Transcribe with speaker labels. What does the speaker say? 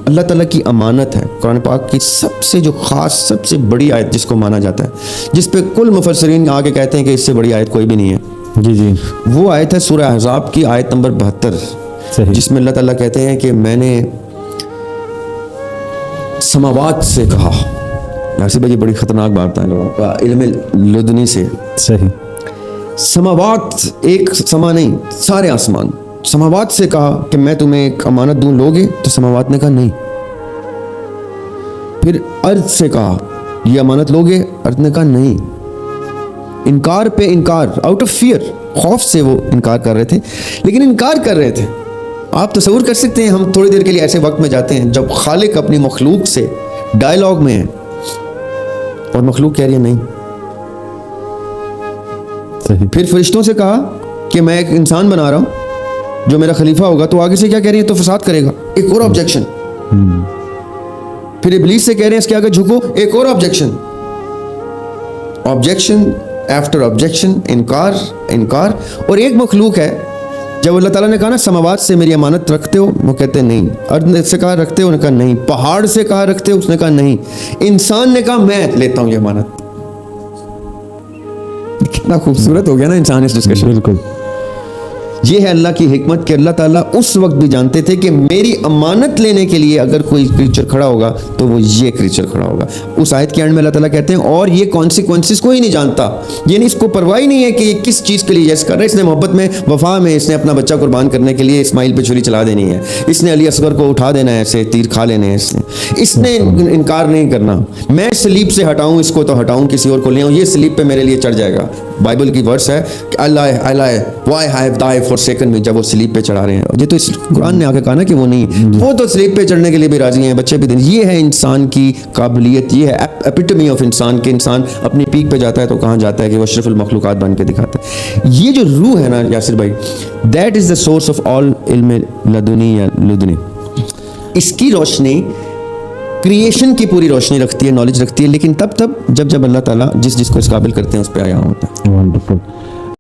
Speaker 1: اللہ تعالیٰ کی امانت ہے. قرآن پاک کی سب سے جو خاص سب سے بڑی آیت جس کو مانا جاتا ہے, جس پہ کل مفسرین آگے کہتے ہیں کہ اس سے بڑی آیت کوئی بھی نہیں ہے,
Speaker 2: جی
Speaker 1: وہ آیت ہے سورہ احزاب کی آیت نمبر 72, جس میں اللہ تعالیٰ کہتے ہیں کہ میں نے سماوات سے کہا. ناصر بھائی یہ بڑی خطرناک بات ہے لوگوں کا علم لدنی سے.
Speaker 2: صحیح.
Speaker 1: سماوات ایک سما نہیں, سارے آسمان. سماوات سے کہا کہ میں تمہیں ایک امانت دوں, لوگے؟ تو سماوات نے کہا نہیں. پھر ارض سے کہا یہ امانت لوگے؟ ارض نے کہا نہیں. انکار پہ انکار, آؤٹ آف فیئر, خوف سے وہ انکار کر رہے تھے, لیکن انکار کر رہے تھے. آپ تصور کر سکتے ہیں ہم تھوڑی دیر کے لیے ایسے وقت میں جاتے ہیں جب خالق اپنی مخلوق سے ڈائلاگ میں ہے اور مخلوق کہہ رہی ہے نہیں. پھر فرشتوں سے کہا کہ میں ایک انسان بنا رہا ہوں جو میرا خلیفہ ہوگا, تو آگے سے کیا کہہ رہی ہے؟ تو فساد کرے گا. ایک اور آبجیکشن. پھر ابلیس سے کہہ رہے ہیں اس کے آگے جھکو, ایک اور آبجیکشن. آبجیکشن آفٹر آبجیکشن, انکار انکار. اور ایک مخلوق ہے, جب اللہ تعالیٰ نے کہا نا سماوات سے میری امانت رکھتے ہو, وہ کہتے ہیں نہیں. ارض سے کہا رکھتے ہو, انہوں نے کہا نہیں. پہاڑ سے کہا رکھتے ہو, اس نے کہا نہیں. انسان نے کہا میں لیتا ہوں یہ امانت. کتنا خوبصورت ہو گیا نا انسان اس ڈسکشن.
Speaker 2: بالکل.
Speaker 1: یہ ہے اللہ کی حکمت کہ اللہ تعالیٰ اس وقت بھی جانتے تھے کہ میری امانت لینے کے لیے اگر کوئی کریچر کھڑا ہوگا تو وہ یہ کریچر کھڑا ہوگا. اس آیت کے اینڈ میں اللہ تعالیٰ کہتے ہیں اور یہ کانسیکوینسز کو ہی نہیں جانتا, یعنی اس کو پرواہ ہی نہیں ہے کہ یہ کس چیز کے لیے یس کر رہا ہے. اس نے محبت میں وفا میں اس نے اپنا بچہ قربان کرنے کے لیے اسماعیل پہ چھری چلا دینی ہے, اس نے علی اصغر کو اٹھا دینا ہے, ایسے تیر کھا لینے ہیں, اس نے انکار نہیں کرنا. میں سلیب سے ہٹاؤں اس کو تو ہٹاؤں, کسی اور کو لے آؤں, یہ سلیب پہ میرے لیے چڑھ جائے گا. بائبل کی ورس ہے کہ اللہ وائی ہیو دائی فورسیکن می, جب وہ سلیب پہ چڑھا رہے ہیں. یہ تو اس قرآن نے آ کے کہا نا کہ وہ نہیں, وہ تو سلیب پہ چڑھنے کے لیے بھی راضی ہیں, بچے بھی دیں. یہ ہے انسان کی قابلیت, یہ ہے ایپیٹمی آف انسان کہ انسان اپنی پیک پہ جاتا ہے تو کہاں جاتا ہے کہ وہ اشرف المخلوقات بن کے دکھاتا ہے. یہ جو روح ہے نا یاسر بھائی, that is the source of all علم لدنی یا لدنی. اس کی روشنی کریشن کی پوری روشنی رکھتی ہے, نالج رکھتی ہے, لیکن تب جب اللہ تعالیٰ جس کو اس قابل کرتے ہیں اس پہ آیا ہوتا ہے.
Speaker 2: ونڈرفل.